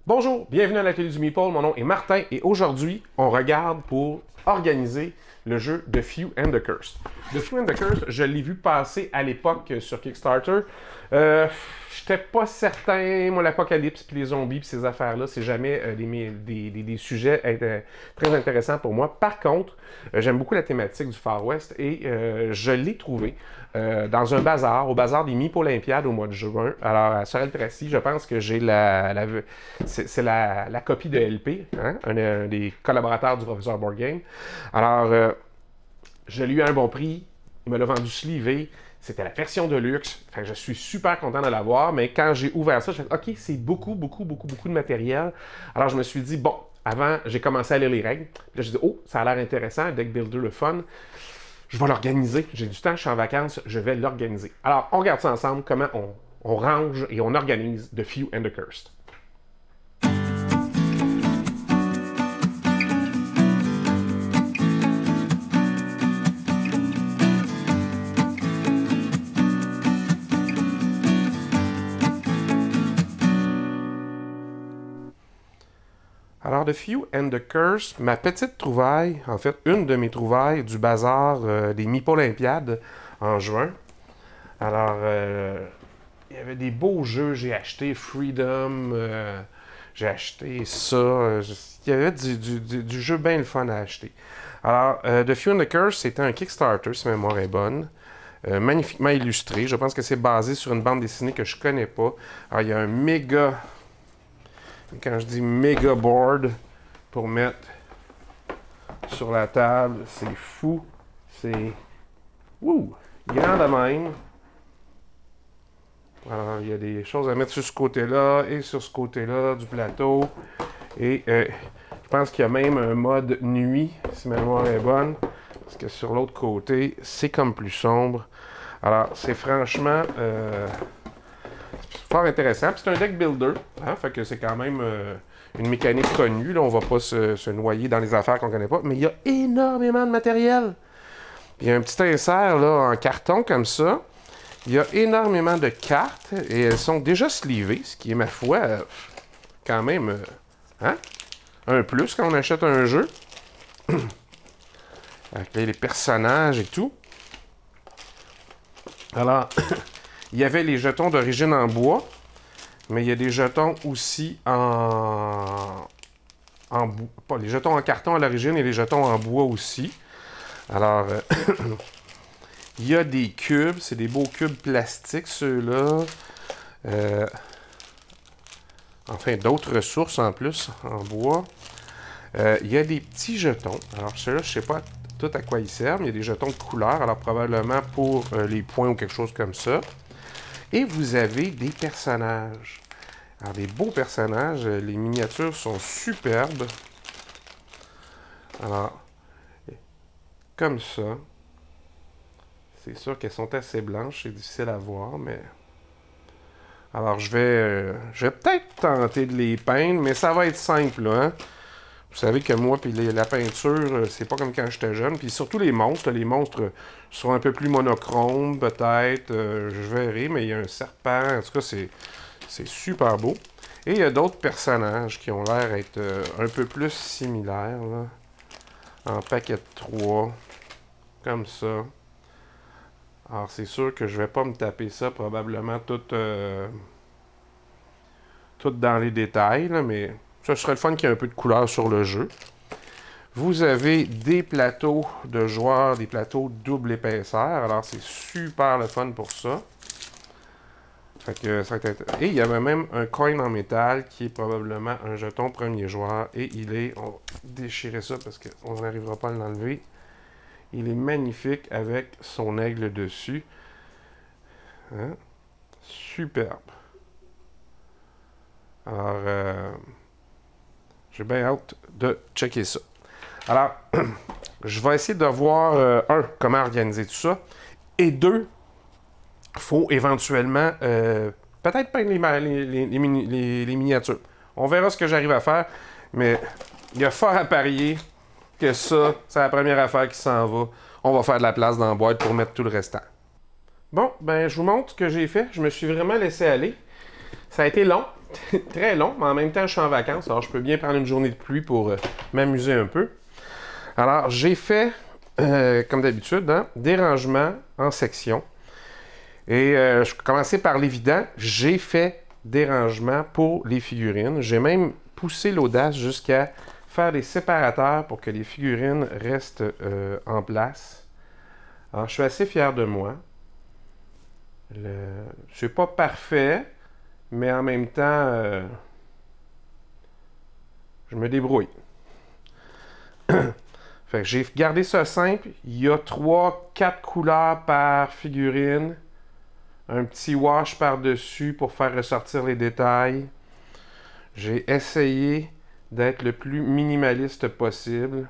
Bonjour, bienvenue à l'Atelier du Meeple, mon nom est Martin et aujourd'hui, on regarde pour organiser le jeu The Few and the Cursed. The Few and the Cursed, je l'ai vu passer à l'époque sur Kickstarter. J'étais pas certain, moi, l'apocalypse, puis les zombies, puis ces affaires-là, c'est jamais des sujets très intéressants pour moi. Par contre, j'aime beaucoup la thématique du Far West et je l'ai trouvé dans un bazar, au bazar des Meeple Olympiades au mois de juin. Alors, à Sorel-Tracy, je pense que j'ai c'est la copie de LP, hein, un des collaborateurs du Professeur Board Game. Alors, je l'ai eu à un bon prix, il me l'a vendu slivé. C'était la version de luxe. Fait que je suis super content de l'avoir, mais quand j'ai ouvert ça, je me suis dit, OK, c'est beaucoup de matériel. Alors, je me suis dit, bon, avant, j'ai commencé à lire les règles. Puis là, j'ai dit, oh, ça a l'air intéressant, un deck builder, le fun. Je vais l'organiser. J'ai du temps, je suis en vacances, je vais l'organiser. Alors, on regarde ça ensemble, comment on range et on organise The Few and the Cursed. Alors, The Few and the Curse, ma petite trouvaille, en fait, une de mes trouvailles du bazar des Meeple Olympiades en juin. Alors, il y avait des beaux jeux, j'ai acheté Freedom, j'ai acheté ça, il y avait du jeu bien le fun à acheter. Alors, The Few and the Curse, c'était un Kickstarter, si ma mémoire est bonne. Magnifiquement illustré. Je pense que c'est basé sur une bande dessinée que je connais pas. Alors, il y a un méga... Quand je dis méga board pour mettre sur la table, c'est fou. C'est grand de même. Alors, il y a des choses à mettre sur ce côté-là et sur ce côté-là du plateau. Et je pense qu'il y a même un mode nuit, si ma mémoire est bonne. Parce que sur l'autre côté, c'est comme plus sombre. Alors, c'est franchement... fort intéressant. Puis c'est un deck builder, hein? Fait que c'est quand même une mécanique connue. Là, on va pas se noyer dans les affaires qu'on connaît pas. Mais il y a énormément de matériel. Il y a un petit insert là, en carton comme ça. Il y a énormément de cartes et elles sont déjà slivées, ce qui est, ma foi, quand même hein? Un plus quand on achète un jeu. Avec les personnages et tout. Alors... Il y avait les jetons d'origine en bois, mais il y a des jetons aussi en bois. Pas les jetons en carton à l'origine et les jetons en bois aussi. Alors, il y a des cubes, c'est des beaux cubes plastiques, ceux-là. Enfin, d'autres ressources en plus, en bois. Il y a des petits jetons. Alors, ceux-là, je ne sais pas tout à quoi ils servent. Il y a des jetons de couleur, alors probablement pour les points ou quelque chose comme ça. Et vous avez des personnages. Alors, des beaux personnages. Les miniatures sont superbes. Alors, comme ça. C'est sûr qu'elles sont assez blanches. C'est difficile à voir, mais... Alors, je vais peut-être tenter de les peindre, mais ça va être simple, là, hein? Vous savez que moi, puis la peinture, c'est pas comme quand j'étais jeune. Puis surtout les monstres sont un peu plus monochromes, peut-être. Je verrai, mais il y a un serpent. En tout cas, c'est super beau. Et il y a d'autres personnages qui ont l'air d'être un peu plus similaires, là. En paquet de 3. Comme ça. Alors, c'est sûr que je vais pas me taper ça, probablement tout dans les détails, là, mais... Ça serait le fun qu'il y ait un peu de couleur sur le jeu. Vous avez des plateaux de joueurs, des plateaux double épaisseur. Alors, c'est super le fun pour ça. Fait que ça va être... Et il y avait même un coin en métal qui est probablement un jeton premier joueur. Et il est... On va déchirer ça parce qu'on n'arrivera pas à l'enlever. Il est magnifique avec son aigle dessus. Hein? Superbe. Alors... j'ai bien hâte de checker ça. Alors, je vais essayer de voir, comment organiser tout ça. Et 2, il faut éventuellement peut-être peindre les miniatures. On verra ce que j'arrive à faire, mais il y a fort à parier que ça, c'est la première affaire qui s'en va. On va faire de la place dans la boîte pour mettre tout le restant. Bon, ben je vous montre ce que j'ai fait. Je me suis vraiment laissé aller. Ça a été long. très long, mais en même temps, je suis en vacances, alors je peux bien prendre une journée de pluie pour m'amuser un peu. Alors, j'ai fait, comme d'habitude, hein, des rangements en sections. Et je vais commencer par l'évident. J'ai fait des rangements pour les figurines. J'ai même poussé l'audace jusqu'à faire des séparateurs pour que les figurines restent en place. Alors, je suis assez fier de moi. C'est pas parfait, mais en même temps, je me débrouille. Fait que j'ai gardé ça simple. Il y a 3-4 couleurs par figurine. Un petit wash par-dessus pour faire ressortir les détails. J'ai essayé d'être le plus minimaliste possible.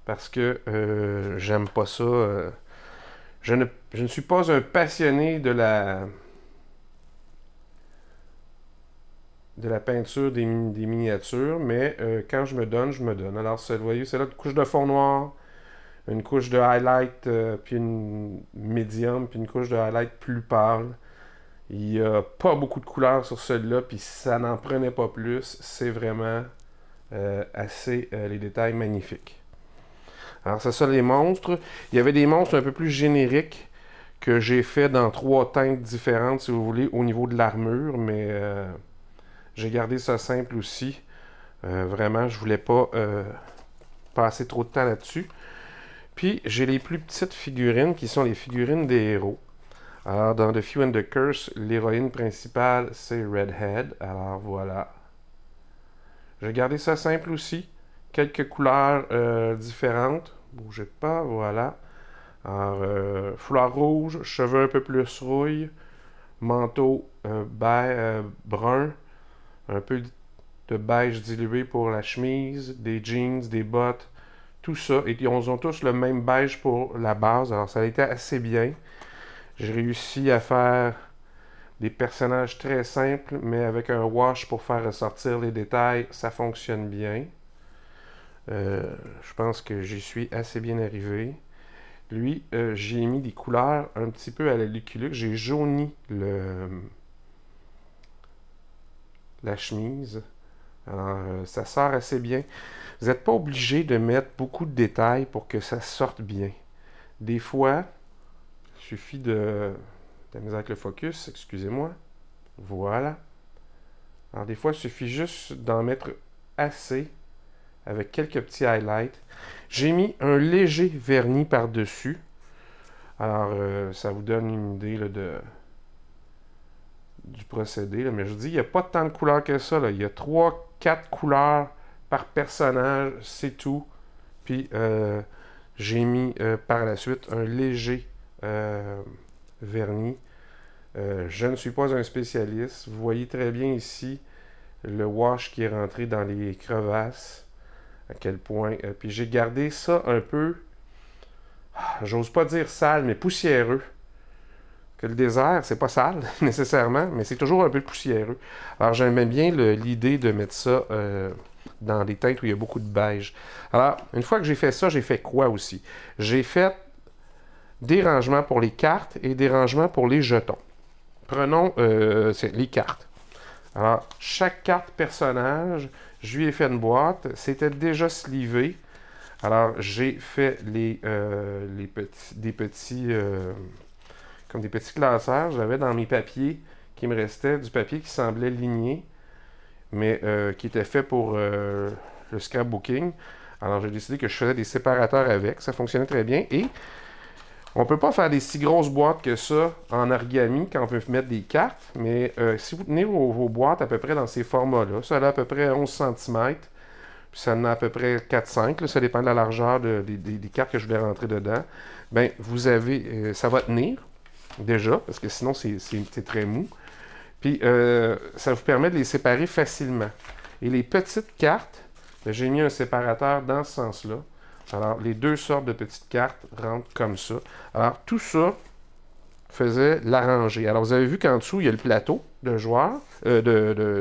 Parce que j'aime pas ça. Je ne suis pas un passionné de la peinture des miniatures, mais quand je me donne, je me donne. Alors, vous voyez, c'est là une couche de fond noir, une couche de highlight, puis une médium, puis une couche de highlight plus pâle. Il n'y a pas beaucoup de couleurs sur celui-là, puis ça n'en prenait pas plus. C'est vraiment assez les détails magnifiques. Alors, c'est ça les monstres. Il y avait des monstres un peu plus génériques que j'ai fait dans 3 teintes différentes, si vous voulez, au niveau de l'armure, mais j'ai gardé ça simple aussi. Vraiment, je voulais pas passer trop de temps là-dessus. Puis, j'ai les plus petites figurines qui sont les figurines des héros. Alors, dans The Few and the Curse, l'héroïne principale, c'est Redhead. Alors, voilà. J'ai gardé ça simple aussi. Quelques couleurs différentes. Bougez pas, voilà. Alors, foulard rouge, cheveux un peu plus rouille, manteau brun, un peu de beige dilué pour la chemise, des jeans, des bottes, tout ça. Et ils ont tous le même beige pour la base, alors ça a été assez bien. J'ai réussi à faire des personnages très simples, mais avec un wash pour faire ressortir les détails, ça fonctionne bien. Je pense que j'y suis assez bien arrivé. Lui, j'ai mis des couleurs un petit peu à la Lucky Luke. J'ai jauni la chemise. Alors, ça sort assez bien. Vous n'êtes pas obligé de mettre beaucoup de détails pour que ça sorte bien. Des fois, il suffit de la misère avec le focus, excusez-moi. Voilà. Alors, des fois, il suffit juste d'en mettre assez avec quelques petits highlights. J'ai mis un léger vernis par-dessus. Alors, ça vous donne une idée là, du procédé. Là. Mais je vous dis, il n'y a pas tant de couleurs que ça. Là. Il y a 3-4 couleurs par personnage, c'est tout. Puis, j'ai mis par la suite un léger vernis. Je ne suis pas un spécialiste. Vous voyez très bien ici le wash qui est rentré dans les crevasses. À quel point. Puis j'ai gardé ça un peu, j'ose pas dire sale, mais poussiéreux. Que le désert, c'est pas sale nécessairement, mais c'est toujours un peu poussiéreux. Alors j'aimais bien l'idée de mettre ça dans des teintes où il y a beaucoup de beige. Alors, une fois que j'ai fait ça, j'ai fait quoi aussi? J'ai fait des rangements pour les cartes et des rangements pour les jetons. Prenons les cartes. Alors, chaque carte personnage, je lui ai fait une boîte. C'était déjà slivé. Alors, j'ai fait des petits classeurs. J'avais dans mes papiers qui me restait du papier qui semblait ligné, mais qui était fait pour le scrapbooking. Alors, j'ai décidé que je faisais des séparateurs avec. Ça fonctionnait très bien. Et on ne peut pas faire des si grosses boîtes que ça en origami quand on veut mettre des cartes, mais si vous tenez vos boîtes à peu près dans ces formats-là, ça a à peu près 11 cm, puis ça en a à peu près 4-5, ça dépend de la largeur des cartes que je voulais rentrer dedans, bien, vous avez, ça va tenir, déjà, parce que sinon c'est très mou, puis ça vous permet de les séparer facilement. Et les petites cartes, j'ai mis un séparateur dans ce sens-là. Alors, les 2 sortes de petites cartes rentrent comme ça. Alors, tout ça faisait la rangée. Alors, vous avez vu qu'en dessous, il y a le plateau de joueurs,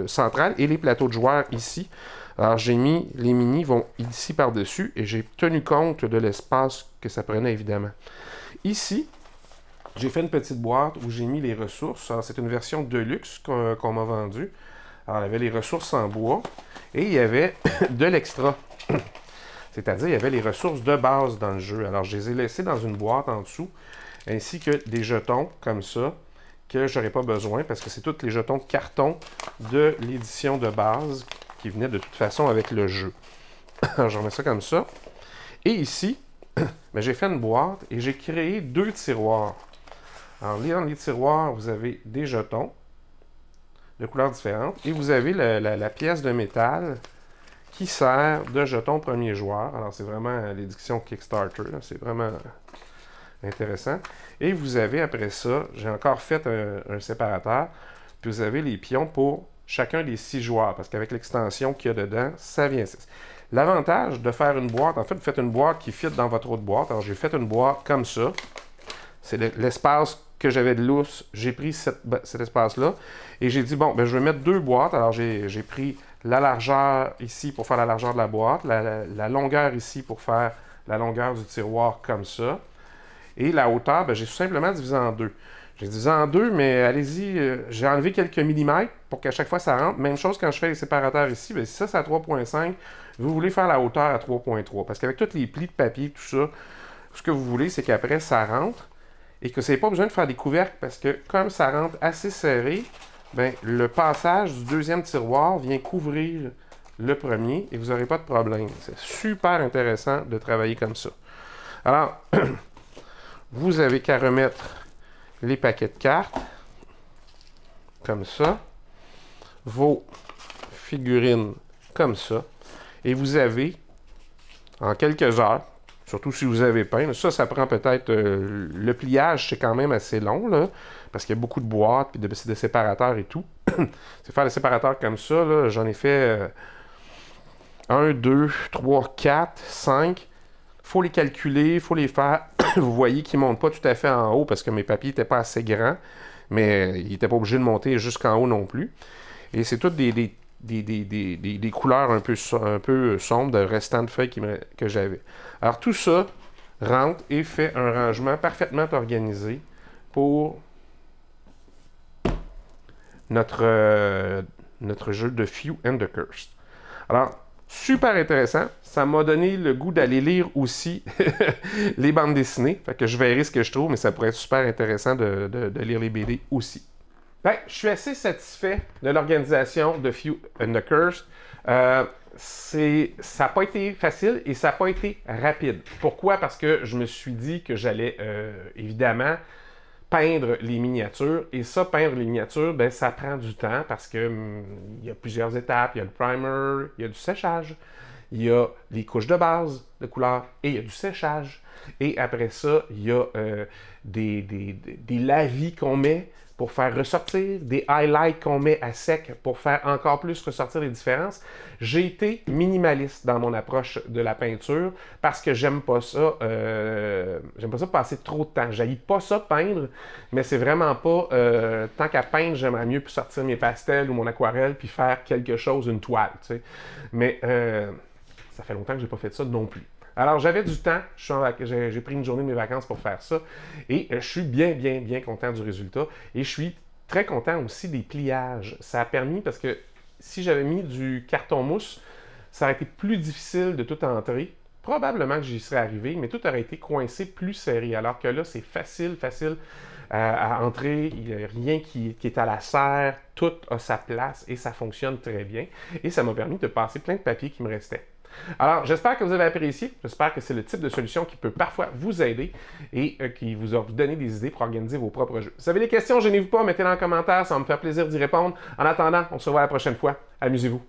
central, et les plateaux de joueurs ici. Alors, j'ai mis, les mini vont ici par-dessus, et j'ai tenu compte de l'espace que ça prenait, évidemment. Ici, j'ai fait une petite boîte où j'ai mis les ressources. C'est une version Deluxe qu'on m'a vendue. Alors, il y avait les ressources en bois et il y avait de l'extra. C'est-à-dire, il y avait les ressources de base dans le jeu. Alors, je les ai laissées dans une boîte en dessous, ainsi que des jetons comme ça, que je n'aurais pas besoin parce que c'est tous les jetons de carton de l'édition de base qui venaient de toute façon avec le jeu. Alors, je remets ça comme ça. Et ici, j'ai fait une boîte et j'ai créé 2 tiroirs. Alors, dans les tiroirs, vous avez des jetons de couleurs différentes et vous avez la pièce de métal qui sert de jeton premier joueur. Alors, c'est vraiment l'édition Kickstarter. C'est vraiment intéressant. Et vous avez, après ça, j'ai encore fait un séparateur. Puis vous avez les pions pour chacun des 6 joueurs. Parce qu'avec l'extension qu'il y a dedans, ça vient 6. L'avantage de faire une boîte, en fait, vous faites une boîte qui fit dans votre autre boîte. Alors, j'ai fait une boîte comme ça. C'est l'espace que j'avais de lousse. J'ai pris cet espace-là. Et j'ai dit, bon, ben, je vais mettre 2 boîtes. Alors, j'ai pris la largeur ici pour faire la largeur de la boîte. La longueur ici pour faire la longueur du tiroir comme ça. Et la hauteur, ben, j'ai tout simplement divisé en 2. J'ai divisé en 2, mais allez-y, j'ai enlevé quelques millimètres pour qu'à chaque fois ça rentre. Même chose quand je fais les séparateurs ici. Ben, si ça, c'est à 3.5, vous voulez faire la hauteur à 3.3. Parce qu'avec tous les plis de papier, tout ça, ce que vous voulez, c'est qu'après, ça rentre. Et que vous n'avez pas besoin de faire des couvercles parce que comme ça rentre assez serré, ben, le passage du deuxième tiroir vient couvrir le premier et vous n'aurez pas de problème. C'est super intéressant de travailler comme ça. Alors, vous avez qu'à remettre les paquets de cartes, comme ça, vos figurines, comme ça, et vous avez, en quelques heures, surtout si vous avez peint, ça prend peut-être, le pliage, c'est quand même assez long, là, parce qu'il y a beaucoup de boîtes, puis de séparateurs et tout. C'est faire les séparateurs comme ça, j'en ai fait 1, 2, 3, 4, 5. Il faut les calculer, il faut les faire. Vous voyez qu'ils ne montent pas tout à fait en haut parce que mes papiers n'étaient pas assez grands, mais ils n'étaient pas obligés de monter jusqu'en haut non plus. Et c'est toutes des couleurs un peu sombres de restant de feuilles que j'avais. Alors tout ça rentre et fait un rangement parfaitement organisé pour notre jeu de Few and the Cursed. Alors, super intéressant. Ça m'a donné le goût d'aller lire aussi les bandes dessinées. Fait que je verrai ce que je trouve, mais ça pourrait être super intéressant de lire les BD aussi. Ben, je suis assez satisfait de l'organisation de Few and the Cursed. Ça n'a pas été facile et ça n'a pas été rapide. Pourquoi? Parce que je me suis dit que j'allais évidemment peindre les miniatures. Et ça, peindre les miniatures, ben, ça prend du temps parce que il y a plusieurs étapes. Il y a le primer, il y a du séchage, il y a les couches de base de couleur et il y a du séchage. Et après ça, il y a des lavis qu'on met pour faire ressortir, des highlights qu'on met à sec pour faire encore plus ressortir les différences. J'ai été minimaliste dans mon approche de la peinture parce que j'aime pas ça passer trop de temps. J'haïs pas ça peindre, mais c'est vraiment pas tant qu'à peindre, j'aimerais mieux sortir mes pastels ou mon aquarelle puis faire quelque chose, une toile, tu sais. Mais ça fait longtemps que j'ai pas fait ça non plus. Alors, j'avais du temps, j'ai pris une journée de mes vacances pour faire ça, et je suis bien content du résultat, et je suis très content aussi des pliages. Ça a permis, parce que si j'avais mis du carton mousse, ça aurait été plus difficile de tout entrer. Probablement que j'y serais arrivé, mais tout aurait été coincé plus serré, alors que là, c'est facile à entrer, il n'y a rien qui est à la serre, tout a sa place, et ça fonctionne très bien, et ça m'a permis de passer plein de papiers qui me restaient. Alors, j'espère que vous avez apprécié. J'espère que c'est le type de solution qui peut parfois vous aider et qui vous a donné des idées pour organiser vos propres jeux. Si vous avez des questions, gênez-vous pas, mettez-les en commentaire, ça va me faire plaisir d'y répondre. En attendant, on se revoit la prochaine fois. Amusez-vous.